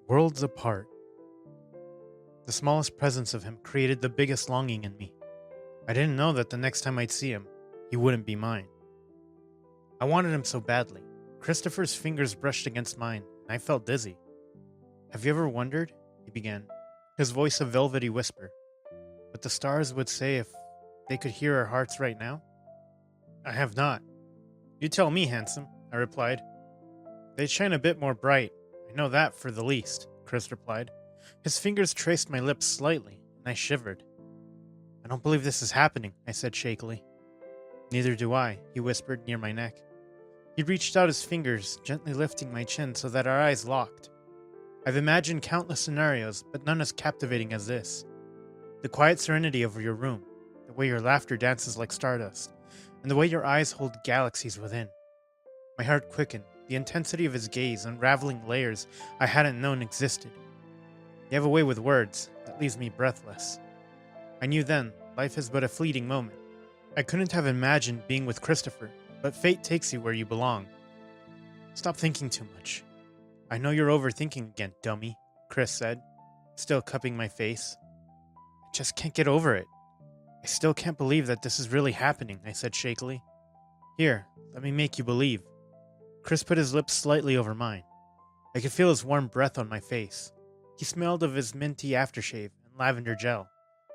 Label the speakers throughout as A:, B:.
A: Worlds apart. The smallest presence of him created the biggest longing in me. I didn't know that the next time I'd see him, he wouldn't be mine. I wanted him so badly. Christopher's fingers brushed against mine, and I felt dizzy. "Have you ever wondered?" he began, his voice a velvety whisper. "What the stars would say if they could hear our hearts right now?" "I have not." "You tell me, handsome," I replied. "They'd shine a bit more bright. I know that for the least," Chris replied. His fingers traced my lips slightly, and I shivered. "I don't believe this is happening," I said shakily. "Neither do I," he whispered near my neck. He reached out his fingers, gently lifting my chin so that our eyes locked. I've imagined countless scenarios, but none as captivating as this. The quiet serenity of your room, the way your laughter dances like stardust, and the way your eyes hold galaxies within. My heart quickened, the intensity of his gaze unraveling layers I hadn't known existed. You have a way with words that leaves me breathless. I knew then, life is but a fleeting moment. I couldn't have imagined being with Christopher, but fate takes you where you belong. "Stop thinking too much. I know you're overthinking again, dummy," Chris said, still cupping my face. "I just can't get over it. I still can't believe that this is really happening," I said shakily. "Here, let me make you believe." Chris put his lips slightly over mine. I could feel his warm breath on my face. He smelled of his minty aftershave and lavender gel.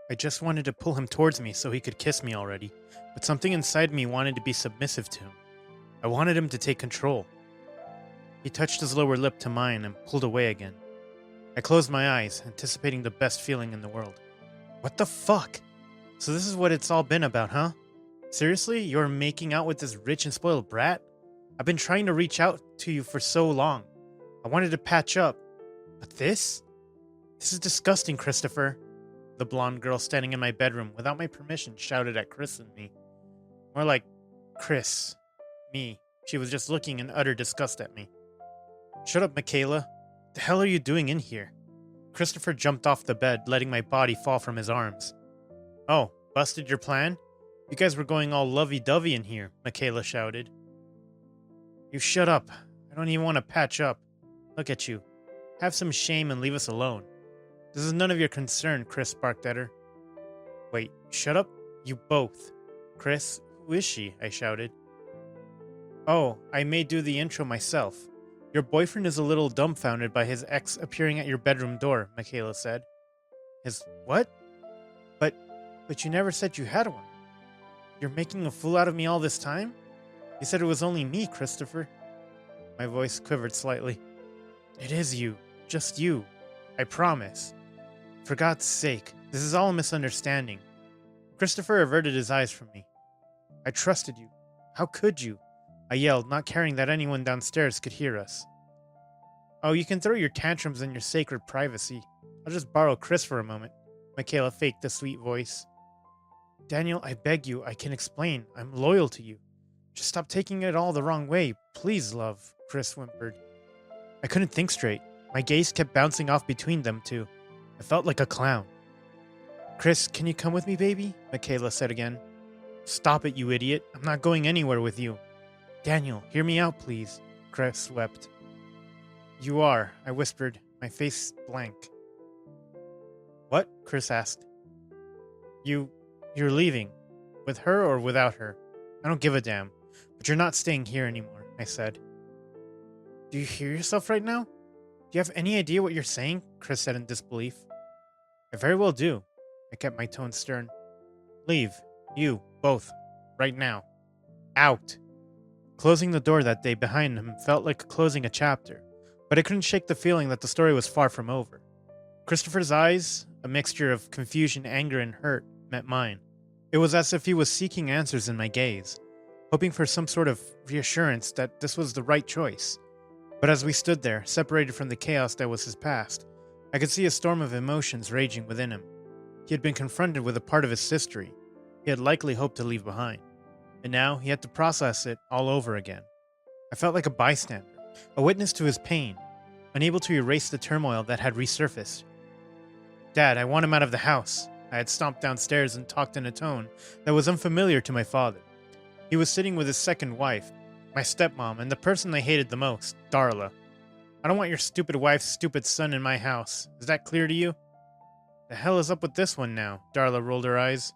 A: I just wanted to pull him towards me so he could kiss me already, but something inside me wanted to be submissive to him. I wanted him to take control. He touched his lower lip to mine and pulled away again. I closed my eyes, anticipating the best feeling in the world. "What the fuck? So this is what it's all been about, huh? Seriously, you're making out with this rich and spoiled brat? I've been trying to reach out to you for so long. I wanted to patch up. But this? This is disgusting, Christopher." The blonde girl standing in my bedroom without my permission shouted at Chris and me. More like Chris. Me. She was just looking in utter disgust at me. "Shut up, Michaella. The hell are you doing in here?" Christopher jumped off the bed, letting my body fall from his arms. "Oh, busted your plan? You guys were going all lovey-dovey in here," Michaella shouted. "You shut up. I don't even want to patch up. Look at you. Have some shame and leave us alone." "This is none of your concern," Chris barked at her. "Wait, shut up? You both." "Chris, who is she?" I shouted. "Oh, I may do the intro myself. Your boyfriend is a little dumbfounded by his ex appearing at your bedroom door," Michaela said. "His what? But you never said you had one. You're making a fool out of me all this time? You said it was only me, Christopher." My voice quivered slightly. "It is you. Just you. I promise. For God's sake, this is all a misunderstanding." Christopher averted his eyes from me. "I trusted you. How could you?" I yelled, not caring that anyone downstairs could hear us. "Oh, you can throw your tantrums in your sacred privacy. I'll just borrow Chris for a moment." Michaela faked a sweet voice. "Daniel, I beg you, I can explain. I'm loyal to you. Just stop taking it all the wrong way. Please, love," Chris whimpered. I couldn't think straight. My gaze kept bouncing off between them two. I felt like a clown. "Chris, can you come with me, baby?" Michaela said again. "Stop it, you idiot. I'm not going anywhere with you." "Daniel, hear me out, please," Chris wept. "You are," I whispered, my face blank. "What?" Chris asked. You're leaving. With her or without her. I don't give a damn. But you're not staying here anymore," I said. "Do you hear yourself right now? Do you have any idea what you're saying?" Chris said in disbelief. "I very well do." I kept my tone stern. "Leave. You, both. Right now. Out." Closing the door that day behind him felt like closing a chapter, but I couldn't shake the feeling that the story was far from over. Christopher's eyes, a mixture of confusion, anger, and hurt, met mine. It was as if he was seeking answers in my gaze, hoping for some sort of reassurance that this was the right choice. But as we stood there, separated from the chaos that was his past, I could see a storm of emotions raging within him. He had been confronted with a part of his history he had likely hoped to leave behind, and now he had to process it all over again. I felt like a bystander, a witness to his pain, unable to erase the turmoil that had resurfaced. "Dad, I want him out of the house." I had stomped downstairs and talked in a tone that was unfamiliar to my father. He was sitting with his second wife, my stepmom, and the person I hated the most, Darla. I don't want your stupid wife's stupid son in my house. Is that clear to you? The hell is up with this one now? Darla rolled her eyes.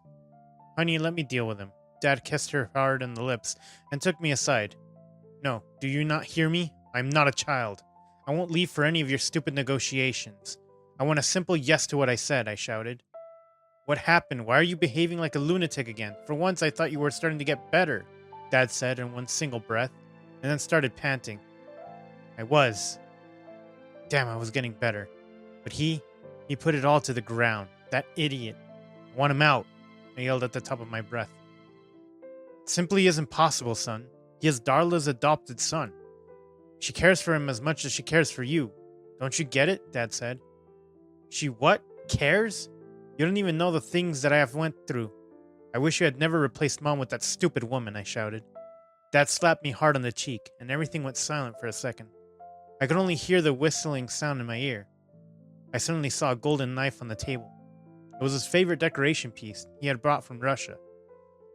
A: Honey, let me deal with him. Dad kissed her hard on the lips and took me aside. No, do you not hear me? I'm not a child. I won't leave for any of your stupid negotiations. I want a simple yes to what I said, I shouted. What happened? Why are you behaving like a lunatic again? For once I thought you were starting to get better, Dad said in one single breath, and then started panting. I was. Damn, I was getting better. But he put it all to the ground. That idiot. I want him out, I yelled at the top of my breath. It simply isn't possible, son. He is Darla's adopted son. She cares for him as much as she cares for you. Don't you get it? Dad said. She what? Cares? You don't even know the things that I have went through. I wish you had never replaced Mom with that stupid woman, I shouted. Dad slapped me hard on the cheek, and everything went silent for a second. I could only hear the whistling sound in my ear. I suddenly saw a golden knife on the table. It was his favorite decoration piece he had brought from Russia.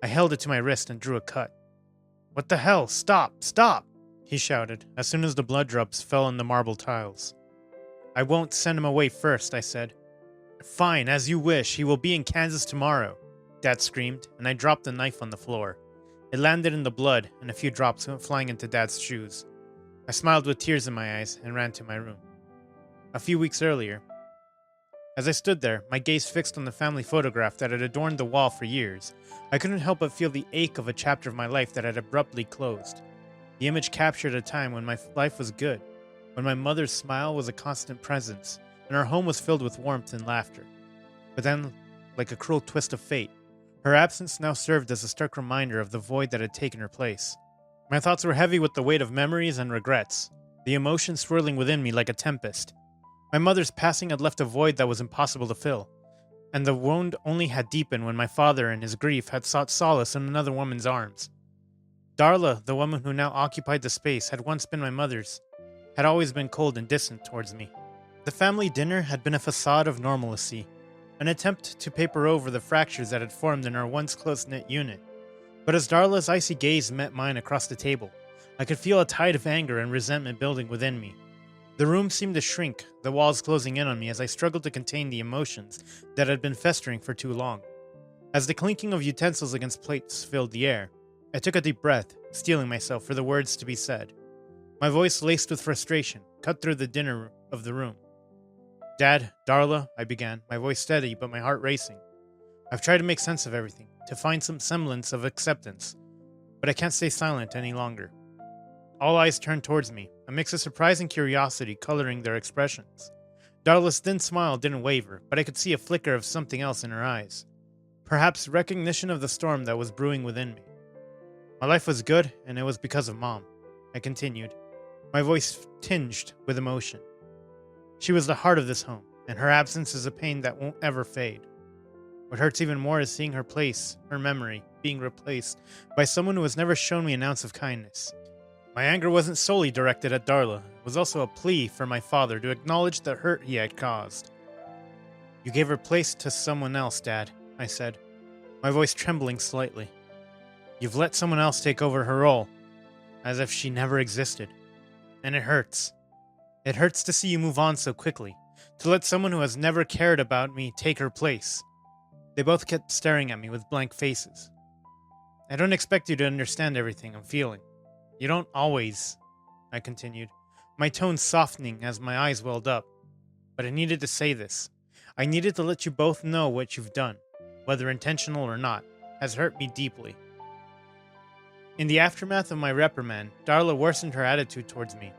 A: I held it to my wrist and drew a cut. What the hell? Stop! Stop! He shouted, as soon as the blood drops fell on the marble tiles. I won't send him away first, I said. Fine, as you wish. He will be in Kansas tomorrow, Dad screamed, and I dropped the knife on the floor. It landed in the blood, and a few drops went flying into Dad's shoes. I smiled with tears in my eyes and ran to my room. A few weeks earlier, as I stood there, my gaze fixed on the family photograph that had adorned the wall for years, I couldn't help but feel the ache of a chapter of my life that had abruptly closed. The image captured a time when my life was good, when my mother's smile was a constant presence, and our home was filled with warmth and laughter. But then, like a cruel twist of fate, her absence now served as a stark reminder of the void that had taken her place. My thoughts were heavy with the weight of memories and regrets, the emotion swirling within me like a tempest. My mother's passing had left a void that was impossible to fill, and the wound only had deepened when my father, in his grief, had sought solace in another woman's arms. Darla, the woman who now occupied the space, had once been my mother's, had always been cold and distant towards me. The family dinner had been a facade of normalcy, an attempt to paper over the fractures that had formed in our once close-knit unit. But as Darla's icy gaze met mine across the table, I could feel a tide of anger and resentment building within me. The room seemed to shrink, the walls closing in on me as I struggled to contain the emotions that had been festering for too long. As the clinking of utensils against plates filled the air, I took a deep breath, steeling myself for the words to be said. My voice, laced with frustration, cut through the dinner of the room. Dad, Darla, I began, my voice steady but my heart racing. I've tried to make sense of everything, to find some semblance of acceptance, but I can't stay silent any longer. All eyes turned towards me, a mix of surprise and curiosity coloring their expressions. Darla's thin smile didn't waver, but I could see a flicker of something else in her eyes. Perhaps recognition of the storm that was brewing within me. My life was good, and it was because of Mom, I continued, my voice tinged with emotion. She was the heart of this home, and her absence is a pain that won't ever fade. What hurts even more is seeing her place, her memory, being replaced by someone who has never shown me an ounce of kindness. My anger wasn't solely directed at Darla. It was also a plea for my father to acknowledge the hurt he had caused. You gave her place to someone else, Dad, I said, my voice trembling slightly. You've let someone else take over her role, as if she never existed. And it hurts. It hurts to see you move on so quickly, to let someone who has never cared about me take her place. They both kept staring at me with blank faces. I don't expect you to understand everything I'm feeling. You don't always, I continued, my tone softening as my eyes welled up. But I needed to say this. I needed to let you both know what you've done, whether intentional or not, has hurt me deeply. In the aftermath of my reprimand, Darla worsened her attitude towards me.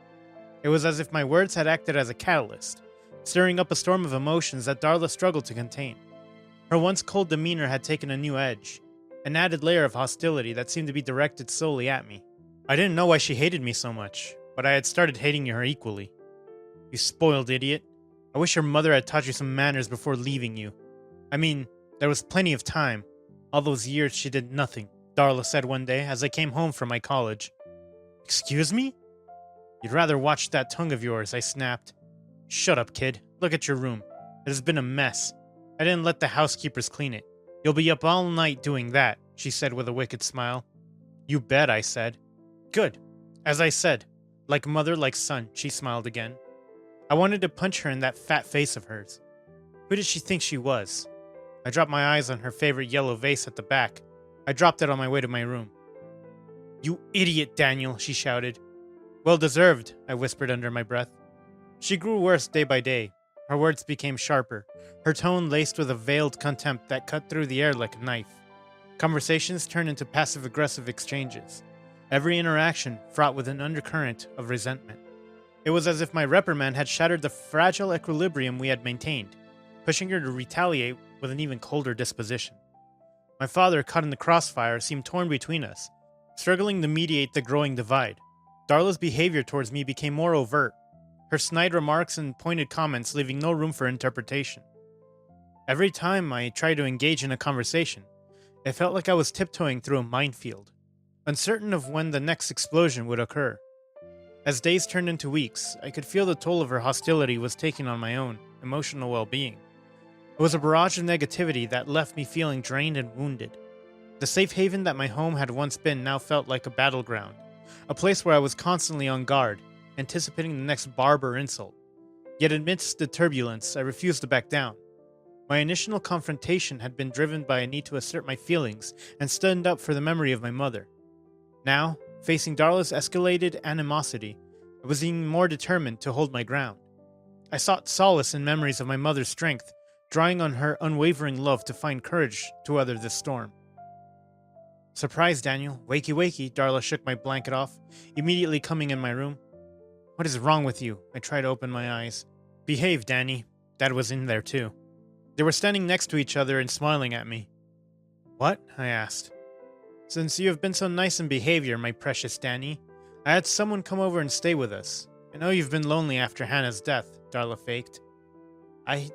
A: It was as if my words had acted as a catalyst, stirring up a storm of emotions that Darla struggled to contain. Her once cold demeanor had taken a new edge, an added layer of hostility that seemed to be directed solely at me. I didn't know why she hated me so much, but I had started hating her equally. You spoiled idiot. I wish your mother had taught you some manners before leaving you. I mean, there was plenty of time. All those years she did nothing, Darla said one day as I came home from my college. Excuse me? You'd rather watch that tongue of yours, I snapped. Shut up, kid. Look at your room. It has been a mess. I didn't let the housekeepers clean it. You'll be up all night doing that, she said with a wicked smile. You bet, I said. Good. As I said, like mother, like son, she smiled again. I wanted to punch her in that fat face of hers. Who did she think she was? I dropped my eyes on her favorite yellow vase at the back. I dropped it on my way to my room. "You idiot, Daniel," she shouted. "Well deserved," I whispered under my breath. She grew worse day by day. Her words became sharper, her tone laced with a veiled contempt that cut through the air like a knife. Conversations turned into passive-aggressive exchanges, every interaction fraught with an undercurrent of resentment. It was as if my reprimand had shattered the fragile equilibrium we had maintained, pushing her to retaliate with an even colder disposition. My father, caught in the crossfire, seemed torn between us, struggling to mediate the growing divide. Darla's behavior towards me became more overt, her snide remarks and pointed comments leaving no room for interpretation. Every time I tried to engage in a conversation, it felt like I was tiptoeing through a minefield, uncertain of when the next explosion would occur. As days turned into weeks, I could feel the toll of her hostility was taking on my own emotional well-being. It was a barrage of negativity that left me feeling drained and wounded. The safe haven that my home had once been now felt like a battleground, a place where I was constantly on guard, anticipating the next barb or insult. Yet amidst the turbulence, I refused to back down. My initial confrontation had been driven by a need to assert my feelings and stand up for the memory of my mother. Now, facing Darla's escalated animosity, I was even more determined to hold my ground. I sought solace in memories of my mother's strength, drawing on her unwavering love to find courage to weather this storm. "Surprise, Daniel. Wakey wakey," Darla shook my blanket off, immediately coming in my room. "What is wrong with you?" I tried to open my eyes. "Behave, Danny." Dad was in there too. They were standing next to each other and smiling at me. "What?" I asked. "Since you have been so nice in behavior, my precious Danny, I had someone come over and stay with us. I know you've been lonely after Hannah's death," Darla faked. I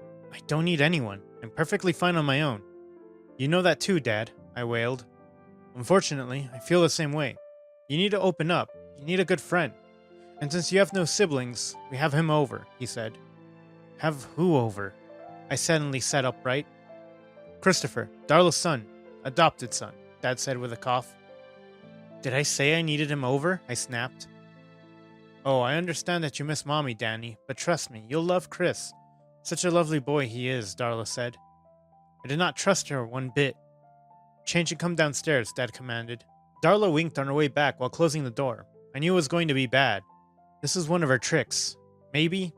A: don't need anyone. I'm perfectly fine on my own." "You know that too, Dad," I wailed. "Unfortunately, I feel the same way. You need to open up. You need a good friend. And since you have no siblings, we have him over," he said. "Have who over?" I suddenly sat upright. "Christopher, Darla's son. Adopted son," Dad said with a cough. "Did I say I needed him over?" I snapped. "Oh, I understand that you miss Mommy, Danny, but trust me, you'll love Chris. Such a lovely boy he is," Darla said. I did not trust her one bit. "Change and come downstairs," Dad commanded. Darla winked on her way back while closing the door. I knew it was going to be bad. This was one of her tricks. Maybe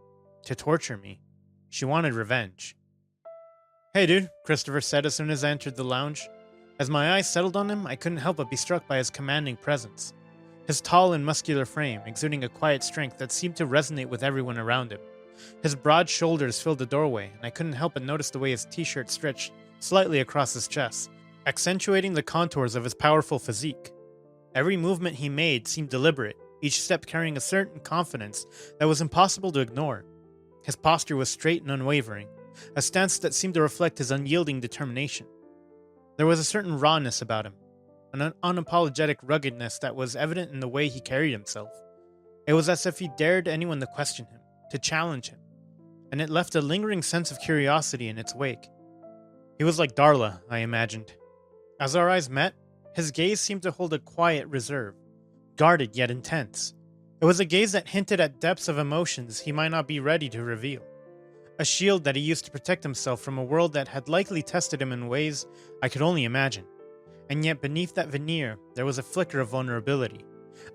A: to torture me. She wanted revenge. "Hey dude," Christopher said as soon as I entered the lounge. As my eyes settled on him, I couldn't help but be struck by his commanding presence. His tall and muscular frame, exuding a quiet strength that seemed to resonate with everyone around him. His broad shoulders filled the doorway, and I couldn't help but notice the way his t-shirt stretched slightly across his chest, accentuating the contours of his powerful physique. Every movement he made seemed deliberate, each step carrying a certain confidence that was impossible to ignore. His posture was straight and unwavering, a stance that seemed to reflect his unyielding determination. There was a certain rawness about him, an unapologetic ruggedness that was evident in the way he carried himself. It was as if he dared anyone to question him, to challenge him, and it left a lingering sense of curiosity in its wake. He was like Darla, I imagined. As our eyes met, his gaze seemed to hold a quiet reserve, guarded yet intense. It was a gaze that hinted at depths of emotions he might not be ready to reveal. A shield that he used to protect himself from a world that had likely tested him in ways I could only imagine. And yet beneath that veneer, there was a flicker of vulnerability,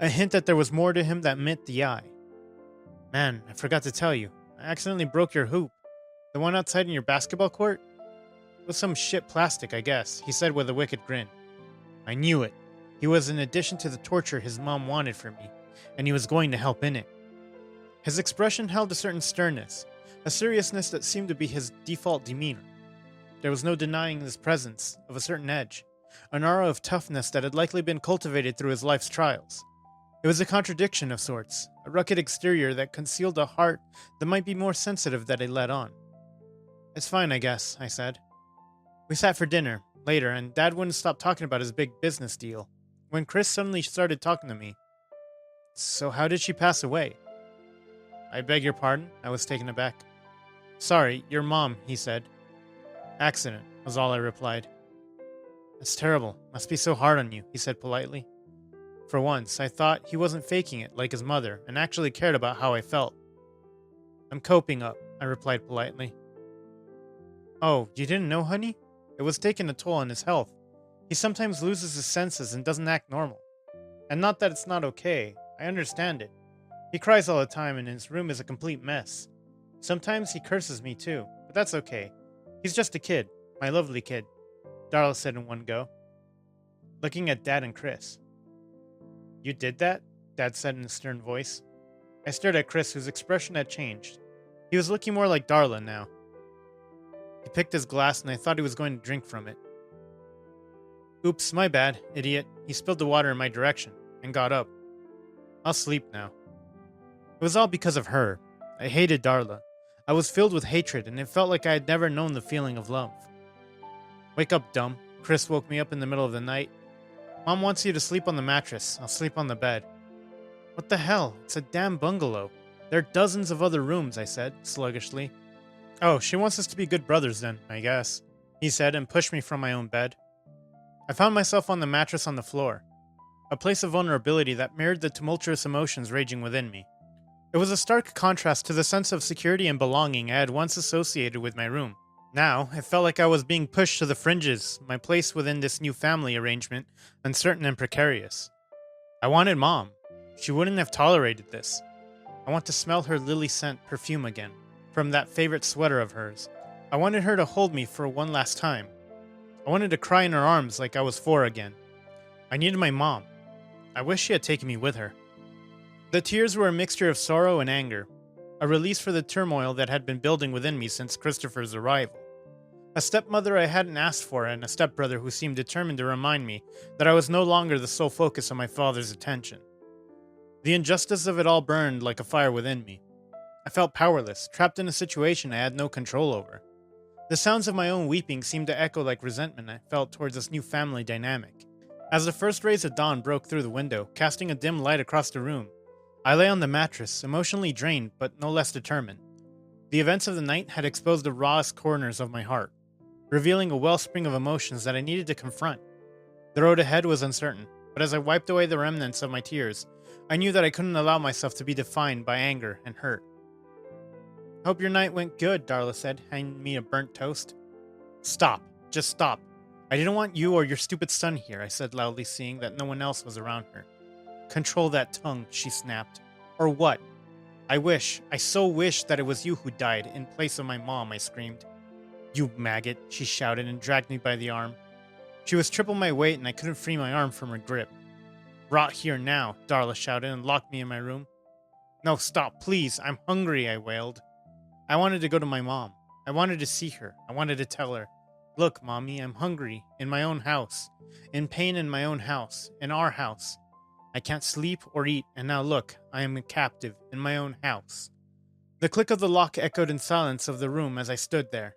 A: a hint that there was more to him that met the eye. "Man, I forgot to tell you, I accidentally broke your hoop. The one outside in your basketball court? It was some shit plastic, I guess," he said with a wicked grin. I knew it. He was an addition to the torture his mom wanted for me, and he was going to help in it. His expression held a certain sternness, a seriousness that seemed to be his default demeanor. There was no denying his presence of a certain edge, an aura of toughness that had likely been cultivated through his life's trials. It was a contradiction of sorts, a rugged exterior that concealed a heart that might be more sensitive than it let on. "It's fine, I guess," I said. We sat for dinner, later, and Dad wouldn't stop talking about his big business deal, when Chris suddenly started talking to me. "So how did she pass away?" "I beg your pardon?" I was taken aback. "Sorry, your mom," he said. "Accident," was all I replied. "That's terrible. Must be so hard on you," he said politely. For once, I thought he wasn't faking it like his mother and actually cared about how I felt. I'm coping up, I replied politely. Oh, you didn't know, honey? It was taking a toll on his health. He sometimes loses his senses and doesn't act normal. And not that it's not okay, I understand it. He cries all the time and his room is a complete mess. Sometimes he curses me too, but that's okay. He's just a kid, my lovely kid, Darla said in one go, looking at Dad and Chris. You did that? Dad said in a stern voice. I stared at Chris, whose expression had changed. He was looking more like Darla now. He picked his glass and I thought he was going to drink from it. Oops, my bad, idiot. He spilled the water in my direction and got up. I'll sleep now. It was all because of her. I hated Darla. I was filled with hatred and it felt like I had never known the feeling of love. Wake up, dumb. Chris woke me up in the middle of the night. Mom wants you to sleep on the mattress. I'll sleep on the bed. What the hell? It's a damn bungalow. There are dozens of other rooms, I said, sluggishly. Oh, she wants us to be good brothers then, I guess, he said and pushed me from my own bed. I found myself on the mattress on the floor, a place of vulnerability that mirrored the tumultuous emotions raging within me. It was a stark contrast to the sense of security and belonging I had once associated with my room. Now, it felt like I was being pushed to the fringes, my place within this new family arrangement, uncertain and precarious. I wanted Mom. She wouldn't have tolerated this. I want to smell her lily scent perfume again, from that favorite sweater of hers. I wanted her to hold me for one last time. I wanted to cry in her arms like I was 4 again. I needed my mom. I wish she had taken me with her. The tears were a mixture of sorrow and anger, a release for the turmoil that had been building within me since Christopher's arrival. A stepmother I hadn't asked for and a stepbrother who seemed determined to remind me that I was no longer the sole focus of my father's attention. The injustice of it all burned like a fire within me. I felt powerless, trapped in a situation I had no control over. The sounds of my own weeping seemed to echo like resentment I felt towards this new family dynamic. As the first rays of dawn broke through the window, casting a dim light across the room, I lay on the mattress, emotionally drained but no less determined. The events of the night had exposed the rawest corners of my heart, revealing a wellspring of emotions that I needed to confront. The road ahead was uncertain, but as I wiped away the remnants of my tears, I knew that I couldn't allow myself to be defined by anger and hurt. Hope your night went good, Darla said, handing me a burnt toast. Stop. Just stop. I didn't want you or your stupid son here, I said loudly, seeing that no one else was around her. Control that tongue, she snapped. Or what? I so wish that it was you who died in place of my mom, I screamed. You maggot, she shouted and dragged me by the arm. She was triple my weight and I couldn't free my arm from her grip. Rot here now, Darla shouted and locked me in my room. No, stop, please, I'm hungry, I wailed. I wanted to go to my mom. I wanted to see her. I wanted to tell her, look, Mommy, I'm hungry, in my own house, in pain in my own house, in our house. I can't sleep or eat, and now look, I am a captive in my own house. The click of the lock echoed in silence of the room as I stood there,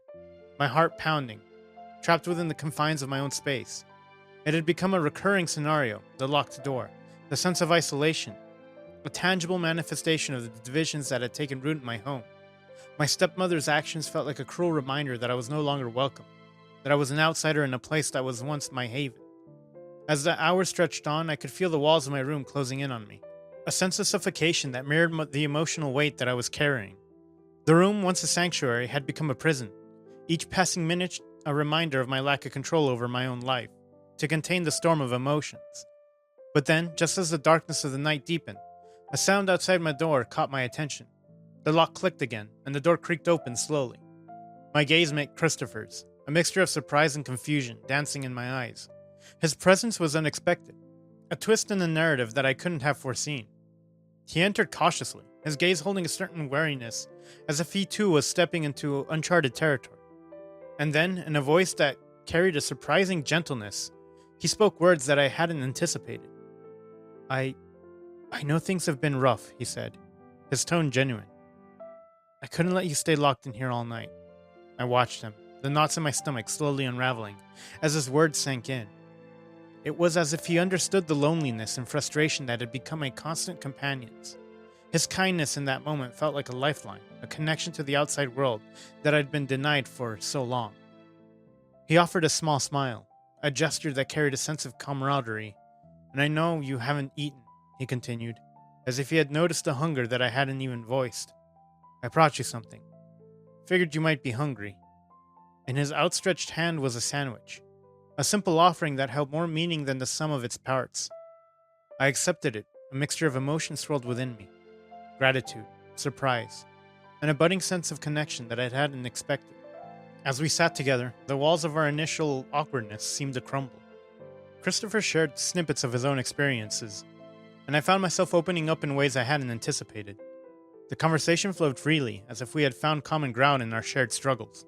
A: my heart pounding, trapped within the confines of my own space. It had become a recurring scenario, the locked door, the sense of isolation, a tangible manifestation of the divisions that had taken root in my home. My stepmother's actions felt like a cruel reminder that I was no longer welcome, that I was an outsider in a place that was once my haven. As the hours stretched on, I could feel the walls of my room closing in on me, a sense of suffocation that mirrored the emotional weight that I was carrying. The room, once a sanctuary, had become a prison, each passing minute a reminder of my lack of control over my own life, to contain the storm of emotions. But then, just as the darkness of the night deepened, a sound outside my door caught my attention. The lock clicked again, and the door creaked open slowly. My gaze met Christopher's, a mixture of surprise and confusion dancing in my eyes. His presence was unexpected, a twist in the narrative that I couldn't have foreseen. He entered cautiously, his gaze holding a certain wariness, as if he too was stepping into uncharted territory. And then, in a voice that carried a surprising gentleness, he spoke words that I hadn't anticipated. I know things have been rough, he said, his tone genuine. I couldn't let you stay locked in here all night. I watched him, the knots in my stomach slowly unraveling, as his words sank in. It was as if he understood the loneliness and frustration that had become my constant companions. His kindness in that moment felt like a lifeline, a connection to the outside world that I'd been denied for so long. He offered a small smile, a gesture that carried a sense of camaraderie. And I know you haven't eaten, he continued, as if he had noticed the hunger that I hadn't even voiced. I brought you something. Figured you might be hungry." In his outstretched hand was a sandwich, a simple offering that held more meaning than the sum of its parts. I accepted it, a mixture of emotions swirled within me: gratitude, surprise, and a budding sense of connection that I hadn't expected. As we sat together, the walls of our initial awkwardness seemed to crumble. Christopher shared snippets of his own experiences, and I found myself opening up in ways I hadn't anticipated. The conversation flowed freely, as if we had found common ground in our shared struggles.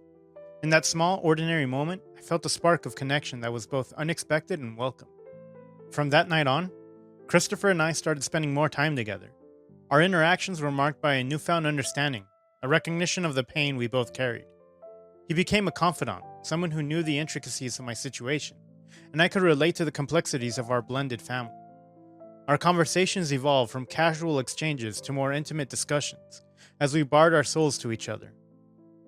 A: In that small, ordinary moment, I felt a spark of connection that was both unexpected and welcome. From that night on, Christopher and I started spending more time together. Our interactions were marked by a newfound understanding, a recognition of the pain we both carried. He became a confidant, someone who knew the intricacies of my situation, and I could relate to the complexities of our blended family. Our conversations evolved from casual exchanges to more intimate discussions, as we bared our souls to each other.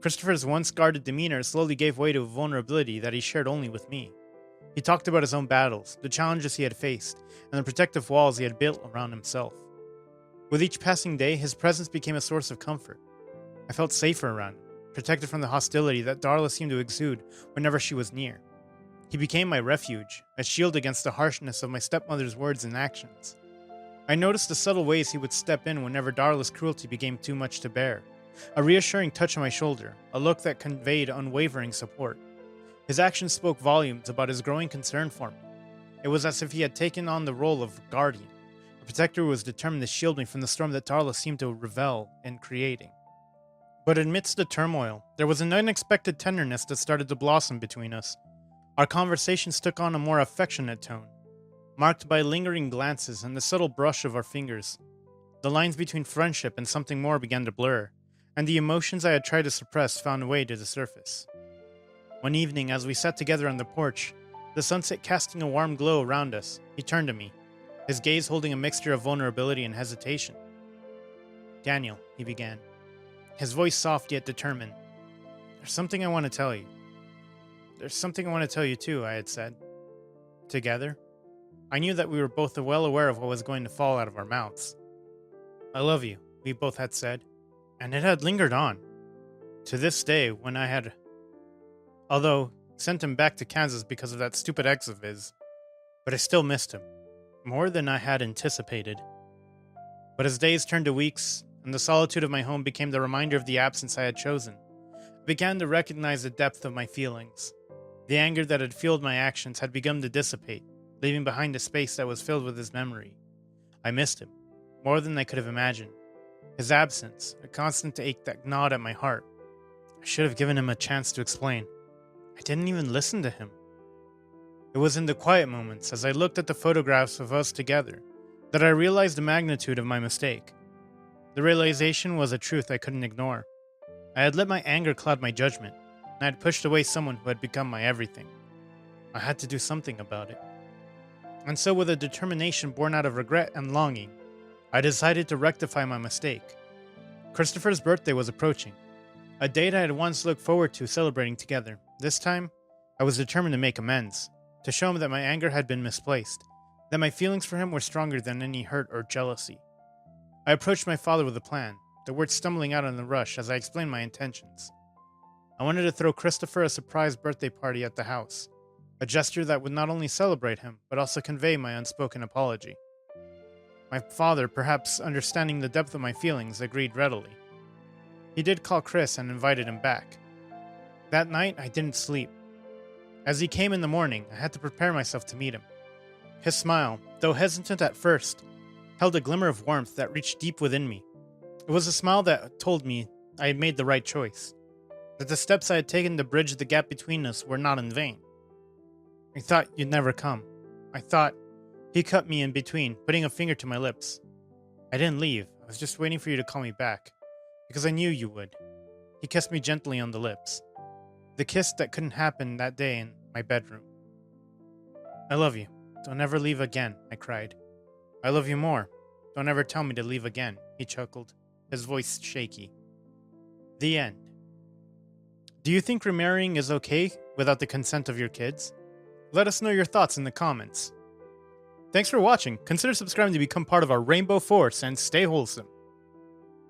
A: Christopher's once guarded demeanor slowly gave way to a vulnerability that he shared only with me. He talked about his own battles, the challenges he had faced, and the protective walls he had built around himself. With each passing day, his presence became a source of comfort. I felt safer around him, protected from the hostility that Darla seemed to exude whenever she was near. He became my refuge, a shield against the harshness of my stepmother's words and actions. I noticed the subtle ways he would step in whenever Darla's cruelty became too much to bear. A reassuring touch on my shoulder, a look that conveyed unwavering support. His actions spoke volumes about his growing concern for me. It was as if he had taken on the role of guardian, a protector who was determined to shield me from the storm that Darla seemed to revel in creating. But amidst the turmoil, there was an unexpected tenderness that started to blossom between us. Our conversations took on a more affectionate tone, marked by lingering glances and the subtle brush of our fingers. The lines between friendship and something more began to blur, and the emotions I had tried to suppress found a way to the surface. One evening, as we sat together on the porch, the sunset casting a warm glow around us, he turned to me, his gaze holding a mixture of vulnerability and hesitation. "Daniel," he began, his voice soft yet determined, "there's something I want to tell you." "There's something I want to tell you too," I had said. Together, I knew that we were both well aware of what was going to fall out of our mouths. "I love you," we both had said, and it had lingered on. To this day, when I had, although sent him back to Kansas because of that stupid ex of his, but I still missed him, more than I had anticipated. But as days turned to weeks, and the solitude of my home became the reminder of the absence I had chosen, I began to recognize the depth of my feelings. The anger that had fueled my actions had begun to dissipate, leaving behind a space that was filled with his memory. I missed him, more than I could have imagined. His absence, a constant ache that gnawed at my heart. I should have given him a chance to explain. I didn't even listen to him. It was in the quiet moments, as I looked at the photographs of us together, that I realized the magnitude of my mistake. The realization was a truth I couldn't ignore. I had let my anger cloud my judgment, and I had pushed away someone who had become my everything. I had to do something about it. And so, with a determination born out of regret and longing, I decided to rectify my mistake. Christopher's birthday was approaching, a date I had once looked forward to celebrating together. This time, I was determined to make amends, to show him that my anger had been misplaced, that my feelings for him were stronger than any hurt or jealousy. I approached my father with a plan, the words stumbling out in the rush as I explained my intentions. I wanted to throw Christopher a surprise birthday party at the house, a gesture that would not only celebrate him, but also convey my unspoken apology. My father, perhaps understanding the depth of my feelings, agreed readily. He did call Chris and invited him back. That night, I didn't sleep. As he came in the morning, I had to prepare myself to meet him. His smile, though hesitant at first, held a glimmer of warmth that reached deep within me. It was a smile that told me I had made the right choice, that the steps I had taken to bridge the gap between us were not in vain. "I thought you'd never come. I thought..." He cut me in between, putting a finger to my lips. "I didn't leave. I was just waiting for you to call me back, because I knew you would." He kissed me gently on the lips. The kiss that couldn't happen that day in my bedroom. "I love you. Don't ever leave again," I cried. "I love you more. Don't ever tell me to leave again," he chuckled, his voice shaky. The end. Do you think remarrying is okay without the consent of your kids? Let us know your thoughts in the comments. Thanks for watching. Consider subscribing to become part of our Rainbow Force and stay wholesome.